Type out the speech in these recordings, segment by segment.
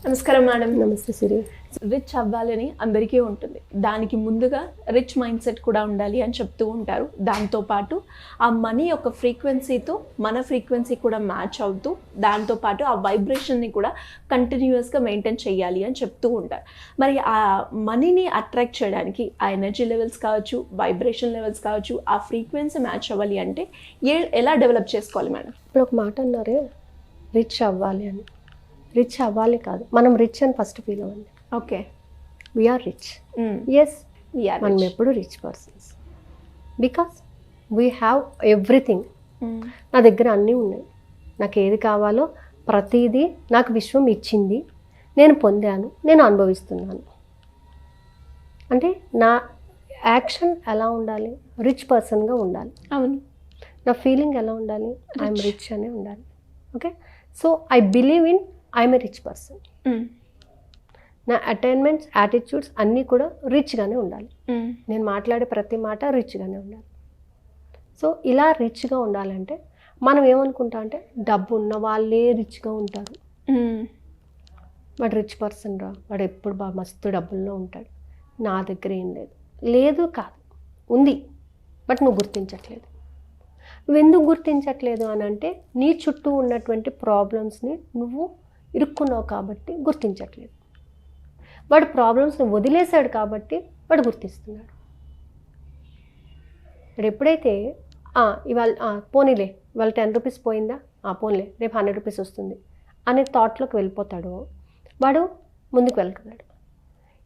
నమస్కారం మేడం. నమస్తే సిరి. రిచ్ అవ్వాలని అందరికీ ఉంటుంది. దానికి ముందుగా రిచ్ మైండ్ సెట్ కూడా ఉండాలి అని చెప్తూ ఉంటారు. దాంతోపాటు ఆ మనీ యొక్క ఫ్రీక్వెన్సీతో మన ఫ్రీక్వెన్సీ కూడా మ్యాచ్ అవుతూ, దాంతోపాటు ఆ వైబ్రేషన్ని కూడా కంటిన్యూస్గా మెయింటైన్ చేయాలి అని చెప్తూ ఉంటారు. మరి ఆ మనీని అట్రాక్ట్ చేయడానికి ఆ ఎనర్జీ లెవెల్స్ కావచ్చు, వైబ్రేషన్ లెవెల్స్ కావచ్చు, ఆ ఫ్రీక్వెన్సీ మ్యాచ్ అవ్వాలి అంటే ఎలా డెవలప్ చేసుకోవాలి మేడం? ఇప్పుడు ఒక మాట అన్నారే, రిచ్ అవ్వాలి అని. రిచ్ అవ్వాలి కాదు, మనం రిచ్ అని ఫస్ట్ ఫీల్ అవ్వండి. Okay, we are rich. ఎస్, మనం ఎప్పుడు rich persons, because we have everything. నా దగ్గర అన్నీ ఉన్నాయి. నాకు ఏది కావాలో ప్రతిదీ నాకు విశ్వం ఇచ్చింది, నేను పొందాను, నేను అనుభవిస్తున్నాను. అంటే నా యాక్షన్ ఎలా ఉండాలి? రిచ్ పర్సన్గా ఉండాలి. అవును. నా ఫీలింగ్ ఎలా ఉండాలి? ఐఎమ్ రిచ్ అనే ఉండాలి. Okay, so I believe in I'm a rich person. నా అటైన్మెంట్స్, యాటిట్యూడ్స్ అన్నీ కూడా రిచ్గానే ఉండాలి. నేను మాట్లాడే ప్రతి మాట రిచ్గానే ఉండాలి. సో ఇలా రిచ్గా ఉండాలంటే మనం ఏమనుకుంటాం అంటే డబ్బు ఉన్న వాళ్ళే రిచ్గా ఉంటారు. వాడు రిచ్ పర్సన్ రా, వాడు ఎప్పుడు బాగా మస్తు డబ్బుల్లో ఉంటాడు, నా దగ్గర ఏం లేదు. లేదు కాదు, ఉంది, బట్ నువ్వు గుర్తించట్లేదు. నువ్వెందుకు గుర్తించట్లేదు అని అంటే నీ చుట్టూ ఉన్నటువంటి ప్రాబ్లమ్స్ని నువ్వు ఇరుక్కున్నావు కాబట్టి గుర్తించట్లేదు. వాడు ప్రాబ్లమ్స్ని వదిలేశాడు కాబట్టి వాడు గుర్తిస్తున్నాడు. వాడు ఎప్పుడైతే ఇవాళ పోనీలే, ఇవాళ 10 రూపీస్ పోయిందా, పోనీలే రేపు 100 రూపీస్ వస్తుంది అనే థాట్లోకి వెళ్ళిపోతాడో వాడు ముందుకు వెళ్తున్నాడు.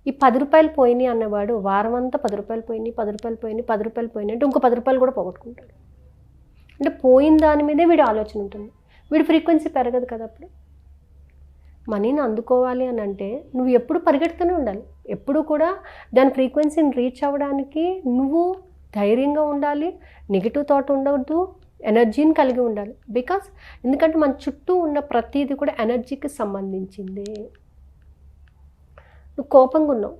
ఈ 10 రూపాయలు పోయినాయి అన్నవాడు వారం అంతా 10 రూపాయలు పోయినాయి, 10 రూపాయలు పోయినాయి, 10 రూపాయలు పోయినాయి అంటే ఇంకో 10 రూపాయలు కూడా పోగొట్టుకుంటాడు. అంటే పోయిన దాని మీదే వీడి ఆలోచన ఉంటుంది. వీడి ఫ్రీక్వెన్సీ పెరగదు కదా. అప్పుడు మనీని అందుకోవాలి అని అంటే నువ్వు ఎప్పుడు పరిగెడుతూనే ఉండాలి. ఎప్పుడు కూడా దాని ఫ్రీక్వెన్సీని రీచ్ అవ్వడానికి నువ్వు ధైర్యంగా ఉండాలి, నెగిటివ్ థాట్ ఉండవద్దు, ఎనర్జీని కలిగి ఉండాలి. బికాస్ ఎందుకంటే మన చుట్టూ ఉన్న ప్రతిదీ కూడా ఎనర్జీకి సంబంధించిందే. నువ్వు కోపంగా ఉన్నావు,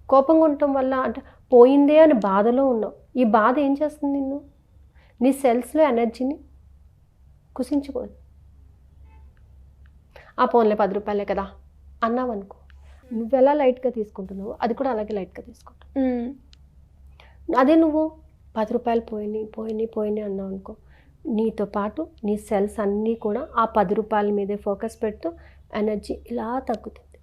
కోపంగా ఉండటం వల్ల అంటే పోయిందే అని బాధలో ఉన్నావు. ఈ బాధ ఏం చేస్తుంది? నిన్ను నీ సెల్స్లో ఎనర్జీని కుసించుకోదు. పోన్లే 10 రూపాయలే కదా అన్నావు అనుకో, నువ్వు ఎలా లైట్గా తీసుకుంటున్నావు అది కూడా అలాగే లైట్గా తీసుకుంటావు. అదే నువ్వు 10 రూపాయలు పోయినాయి అన్నావు అనుకో, నీతో పాటు నీ సెల్స్ అన్నీ కూడా ఆ 10 రూపాయల మీదే ఫోకస్ పెడుతూ ఎనర్జీ ఇలా తగ్గుతుంది.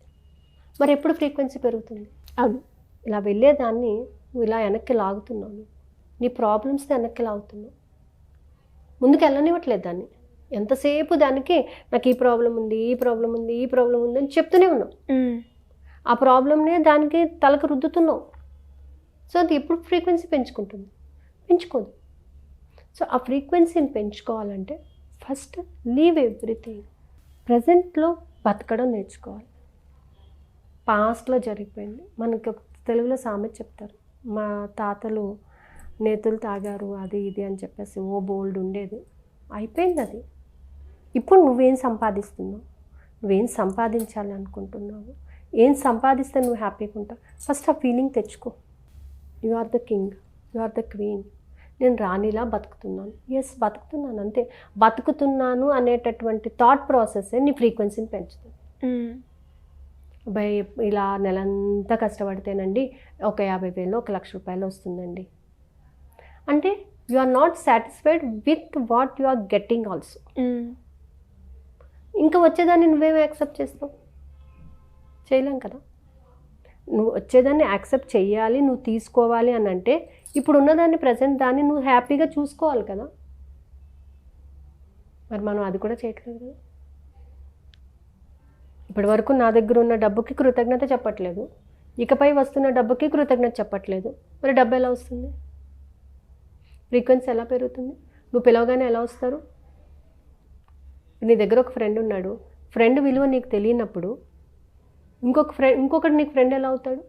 మరి ఎప్పుడు ఫ్రీక్వెన్సీ పెరుగుతుంది? అవును, ఇలా వెళ్ళేదాన్ని నువ్వు ఇలా వెనక్కి లాగుతున్నావు. నీ ప్రాబ్లమ్స్ని వెనక్కి లాగుతున్నావు, ముందుకు వెళ్ళనివ్వట్లేదు దాన్ని. ఎంతసేపు దానికి నాకు ఈ ప్రాబ్లం ఉంది, ఈ ప్రాబ్లం ఉంది, ఈ ప్రాబ్లం ఉంది అని చెప్తూనే ఉన్నావు. ఆ ప్రాబ్లంనే దానికి తలకు రుద్దుతున్నావు. సో అది ఎప్పుడు ఫ్రీక్వెన్సీ పెంచుకోదు. సో ఆ ఫ్రీక్వెన్సీని పెంచుకోవాలంటే ఫస్ట్ లీవ్ ఎవ్రీథింగ్. ప్రజెంట్లో బతకడం నేర్చుకోవాలి. పాస్ట్లో జరిగిపోయింది. మనకి తెలుగులో సామెత చెప్తారు, మా తాతలు నేతులు తాగారు అది ఇది అని చెప్పేసి బోల్డ్ ఉండేది. అయిపోయింది అది. ఇప్పుడు నువ్వేం సంపాదిస్తున్నావు, నువ్వేం సంపాదించాలనుకుంటున్నావు, ఏం సంపాదిస్తే నువ్వు హ్యాపీగా ఉంటావు, ఫస్ట్ ఆ ఫీలింగ్ తెచ్చుకో. You are the king, you are the queen. నేను రాణిలా బతుకుతున్నాను. ఎస్, బతుకుతున్నాను, అంతే. బతుకుతున్నాను అనేటటువంటి థాట్ ప్రాసెస్ నీ ఫ్రీక్వెన్సీని పెంచుతుంది. ఇలా నెలంతా కష్టపడితేనండి ఒక 50,000 1 లక్ష రూపాయలు వస్తుందండి అంటే you are not satisfied with what you are getting also. ఇంకా వచ్చేదాన్ని నువ్వేమో యాక్సెప్ట్ చేస్తావు? చేయలేం కదా. నువ్వు వచ్చేదాన్ని యాక్సెప్ట్ చేయాలి, నువ్వు తీసుకోవాలి అని అంటే ఇప్పుడు ఉన్నదాన్ని, ప్రజెంట్ దాన్ని నువ్వు హ్యాపీగా చూసుకోవాలి కదా. మరి మనం అది కూడా చేయట్లేదు కదా. ఇప్పటి వరకు నా దగ్గర ఉన్న డబ్బుకి కృతజ్ఞత చెప్పట్లేదు, ఇకపై వస్తున్న డబ్బుకి కృతజ్ఞత చెప్పట్లేదు. మరి డబ్బు ఎలా వస్తుంది? ఫ్రీక్వెన్సీ ఎలా పెరుగుతుంది? నువ్వు పిలవగానే ఎలా వస్తారు? నీ దగ్గర ఒక ఫ్రెండ్ ఉన్నాడు, ఫ్రెండ్ విలువ నీకు తెలియనప్పుడు ఇంకొకటి నీకు ఫ్రెండ్ ఎలా అవుతాడు?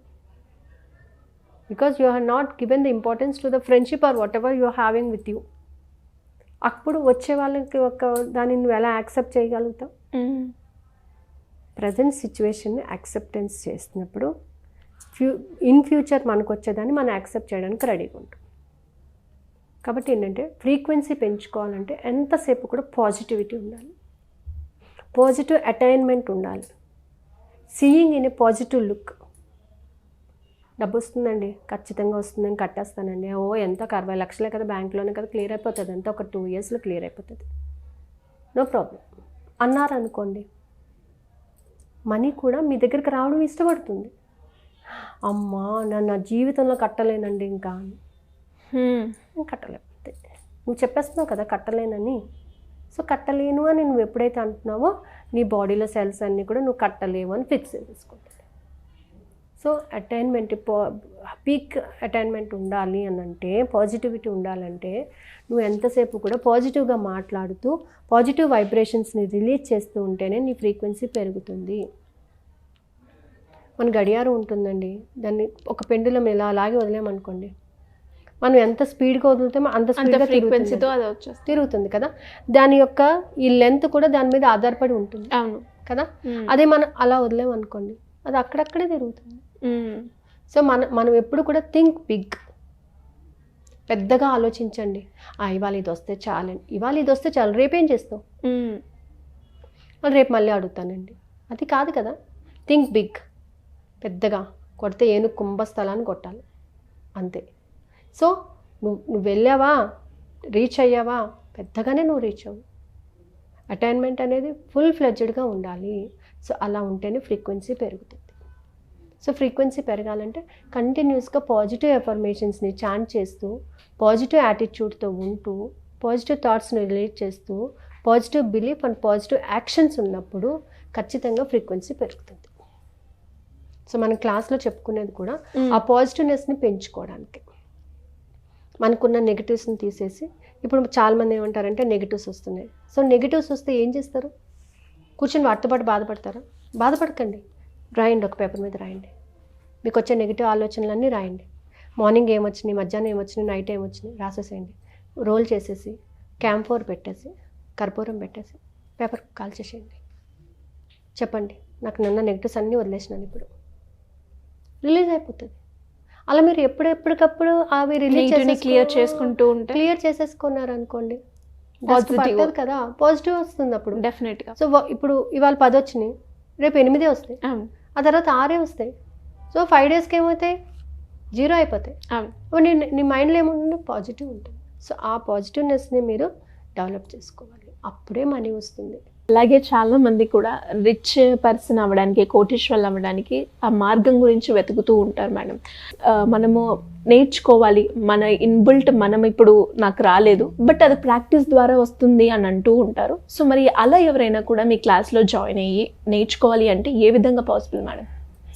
Because you have not given the importance to the friendship or whatever you are having with you. అప్పుడు వచ్చే వాళ్ళకి దాన్ని నువ్వు ఎలా యాక్సెప్ట్ చేయగలుగుతావు? ప్రజెంట్ సిచ్యువేషన్ని యాక్సెప్టెన్స్ చేసినప్పుడు ఇన్ ఫ్యూచర్ మనకు వచ్చేదాన్ని మనం యాక్సెప్ట్ చేయడానికి రెడీగా ఉంటాం. కాబట్టి ఏంటంటే ఫ్రీక్వెన్సీ పెంచుకోవాలంటే ఎంతసేపు కూడా పాజిటివిటీ ఉండాలి, పాజిటివ్ అటైన్మెంట్ ఉండాలి. Seeing in a positive look. డబ్బు వస్తుందండి, ఖచ్చితంగా వస్తుందని కట్టేస్తానండి. ఎంత 60 లక్షలే కదా, బ్యాంక్లోనే కదా, క్లియర్ అయిపోతుంది, అంతా ఒక 2 yearsలో క్లియర్ అయిపోతుంది, నో ప్రాబ్లం అన్నారనుకోండి, మనీ కూడా మీ దగ్గరికి రావడం ఇష్టపడుతుంది. అమ్మా నా జీవితంలో కట్టలేనండి ఇంకా అని. కట్టలేకపోతే నువ్వు చెప్పేస్తున్నావు కదా కట్టలేనని. సో కట్టలేను అని నువ్వు ఎప్పుడైతే అంటున్నావో నీ బాడీలో సెల్స్ అన్నీ కూడా నువ్వు కట్టలేవు అని ఫిక్స్ చేసుకుంటుంది. సో అటైన్మెంట్, పీక్ అటైన్మెంట్ ఉండాలి అని అంటే, పాజిటివిటీ ఉండాలంటే నువ్వు ఎంతసేపు కూడా పాజిటివ్గా మాట్లాడుతూ పాజిటివ్ వైబ్రేషన్స్ని రిలీజ్ చేస్తూ ఉంటేనే నీ ఫ్రీక్వెన్సీ పెరుగుతుంది. మన గడియారం ఉంటుందండి, దాన్ని ఒక పెండులం ఇలా అలాగే వదిలేమనుకోండి, మనం ఎంత స్పీడ్గా వదులుతామో అంత స్పీడ్గా ఫ్రీక్వెన్సీతో అది వచ్చేస్తుంది, తిరుగుతుంది కదా. దాని యొక్క ఈ లెంత్ కూడా దాని మీద ఆధారపడి ఉంటుంది. అవును కదా. అదే మనం అలా వదిలేమనుకోండి, అది అక్కడక్కడే తిరుగుతుంది. సో మనం ఎప్పుడు కూడా థింక్ బిగ్, పెద్దగా ఆలోచించండి. ఇవాళ ఇది వస్తే చాలండి, ఇవాళ ఇది వస్తే చాలు, రేపేం చేస్తావు, రేపు మళ్ళీ అడుగుతానండి, అది కాదు కదా. థింక్ బిగ్, పెద్దగా కొడితే ఏనుగు కుంభస్థలాన్ని కొట్టాలి, అంతే. సో నువ్వు వెళ్ళావా, రీచ్ అయ్యావా, పెద్దగానే నువ్వు రీచ్ అవ్వు. అటైన్మెంట్ అనేది ఫుల్ ఫ్లెడ్జ్డ్గా ఉండాలి. సో అలా ఉంటేనే ఫ్రీక్వెన్సీ పెరుగుతుంది. సో ఫ్రీక్వెన్సీ పెరగాలంటే కంటిన్యూస్గా పాజిటివ్ ఎఫర్మేషన్స్ని చాంట్ చేస్తూ, పాజిటివ్ యాటిట్యూడ్తో ఉంటూ, పాజిటివ్ థాట్స్ని రిలేట్ చేస్తూ, positive belief and positive actions ఉన్నప్పుడు ఖచ్చితంగా ఫ్రీక్వెన్సీ పెరుగుతుంది. సో మనం క్లాస్లో చెప్పుకునేది కూడా ఆ పాజిటివ్నెస్ని పెంచుకోవడానికి, మనకున్న నెగిటివ్స్ని తీసేసి. ఇప్పుడు చాలామంది ఏమంటారంటే నెగిటివ్స్ వస్తున్నాయి. సో నెగిటివ్స్ వస్తే ఏం చేస్తారు, కూర్చొని వాటితో పాటు బాధపడతారా? బాధపడకండి, రాయండి, ఒక పేపర్ మీద రాయండి, మీకు వచ్చే నెగిటివ్ ఆలోచనలన్నీ రాయండి. మార్నింగ్ ఏమొచ్చినాయి, మధ్యాహ్నం ఏమొచ్చినాయి, నైట్ ఏమొచ్చినాయి రాసేసేయండి. రోల్ చేసేసి క్యాంఫోర్ పెట్టేసి కర్పూరం పెట్టేసి పేపర్ కాల్ చేసేయండి. చెప్పండి, నాకు నిన్న నెగిటివ్స్ అన్నీ వదిలేసినాను, ఇప్పుడు రిలీజ్ అయిపోతుంది. అలా మీరు ఎప్పటికప్పుడు అవి క్లియర్ చేసుకుంటూ ఉంటే, క్లియర్ చేసేసుకున్నారు అనుకోండి, పాజిటివ్ కదా, పాజిటివ్ వస్తుంది అప్పుడు డెఫినెట్గా. సో ఇప్పుడు ఇవాళ 10 వచ్చినాయి, రేపు 8 వస్తాయి, ఆ తర్వాత 6 వస్తాయి. సో 5 daysకి ఏమవుతాయి, 0 అయిపోతాయి. నీ మైండ్లో ఏముంటుంది, పాజిటివ్ ఉంటుంది. సో ఆ పాజిటివ్నెస్ని మీరు డెవలప్ చేసుకోవాలి, అప్పుడే మనీ వస్తుంది. అలాగే చాలా మంది కూడా రిచ్ పర్సన్ అవ్వడానికి, కోటీశ్వర్లు అవ్వడానికి ఆ మార్గం గురించి వెతుకుతూ ఉంటారు మేడం. మనము నేర్చుకోవాలి, మన ఇన్బిల్ట్ మనం ఇప్పుడు నాకు రాలేదు, బట్ అది ప్రాక్టీస్ ద్వారా వస్తుంది అని అంటూ ఉంటారు. సో మరి అలా ఎవరైనా కూడా మీ క్లాస్లో జాయిన్ అయ్యి నేర్చుకోవాలి అంటే ఏ విధంగా పాసిబుల్ మేడం?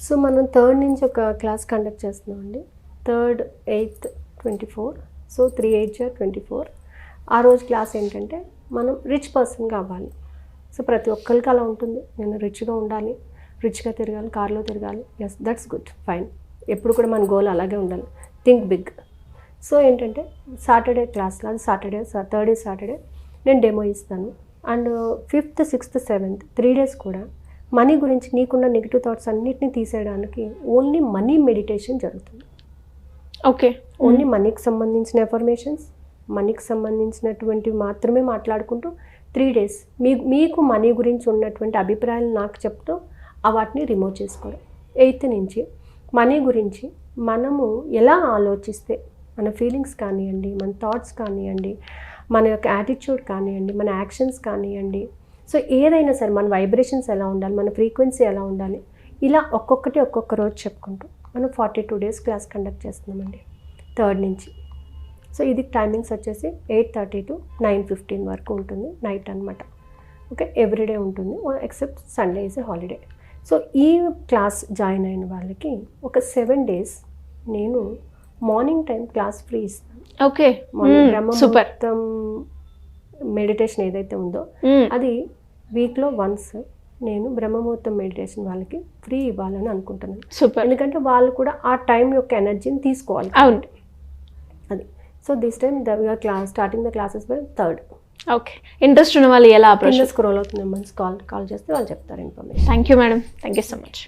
సో మనం 3rd నుంచి ఒక క్లాస్ కండక్ట్ చేస్తున్నామండి, 3rd, 8th, 24. సో 3, 8 24. ఆ రోజు క్లాస్ ఏంటంటే మనం రిచ్ పర్సన్గా అవ్వాలి. సో ప్రతి ఒక్కరికి అలా ఉంటుంది, నేను రిచ్గా ఉండాలి, రిచ్గా తిరగాలి, కార్లో తిరగాలి. Yes, that's good, fine. ఎప్పుడు కూడా మన గోల్ అలాగే ఉండాలి, థింక్ బిగ్. సో ఏంటంటే సాటర్డే క్లాస్లో, అది సాటర్డే, 3rd సాటర్డే నేను డెమో ఇస్తాను. And 5th, 6th, 7th 3 days కూడా మనీ గురించి, నీకున్న నెగిటివ్ థాట్స్ అన్నిటిని తీసేయడానికి ఓన్లీ మనీ మెడిటేషన్ జరుగుతుంది. ఓకే, ఓన్లీ మనీకి సంబంధించిన ఎఫర్మేషన్స్, మనీకి సంబంధించినటువంటివి మాత్రమే మాట్లాడుకుంటూ 3 days మీకు మనీ గురించి ఉన్నటువంటి అభిప్రాయాలు నాకు చెప్తూ వాటిని రిమూవ్ చేసుకోవడం. 8th నుంచి మనీ గురించి మనము ఎలా ఆలోచిస్తే, మన ఫీలింగ్స్ కానివ్వండి, మన థాట్స్ కానివ్వండి, మన యొక్క యాటిట్యూడ్ కానివ్వండి, మన యాక్షన్స్ కానివ్వండి, సో ఏదైనా సరే మన వైబ్రేషన్స్ ఎలా ఉండాలి, మన ఫ్రీక్వెన్సీ ఎలా ఉండాలి, ఇలా ఒక్కొక్క రోజు చెప్పుకుంటూ మనం 42 days క్లాస్ కండక్ట్ చేస్తున్నామండి 3rd నుంచి. సో ఇది టైమింగ్స్ వచ్చేసి 8:30 to 9:15 వరకు ఉంటుంది, నైట్ అనమాట. ఓకే, ఎవ్రీడే ఉంటుంది except Sunday is a holiday. So ఈ క్లాస్ జాయిన్ అయిన వాళ్ళకి ఒక 7 days నేను మార్నింగ్ టైం క్లాస్ ఫ్రీ ఇస్తాను. ఓకే, బ్రహ్మముహూర్తం మెడిటేషన్ ఏదైతే ఉందో అది వీక్లో వన్స్ నేను బ్రహ్మముహూర్తం మెడిటేషన్ వాళ్ళకి ఫ్రీ ఇవ్వాలని అనుకుంటున్నాను. ఎందుకంటే వాళ్ళు కూడా ఆ టైం యొక్క ఎనర్జీని తీసుకోవాలి. అవును, అది. So this time starting the classes by 3rd. Okay, interest ఉన్న వాళ్ళు ఎలా అప్రోచ్? స్క్రోల్ అవుతుంది, కాల్ చేస్తే వాళ్ళు చెప్తారు information. Thank you madam, thank you so much.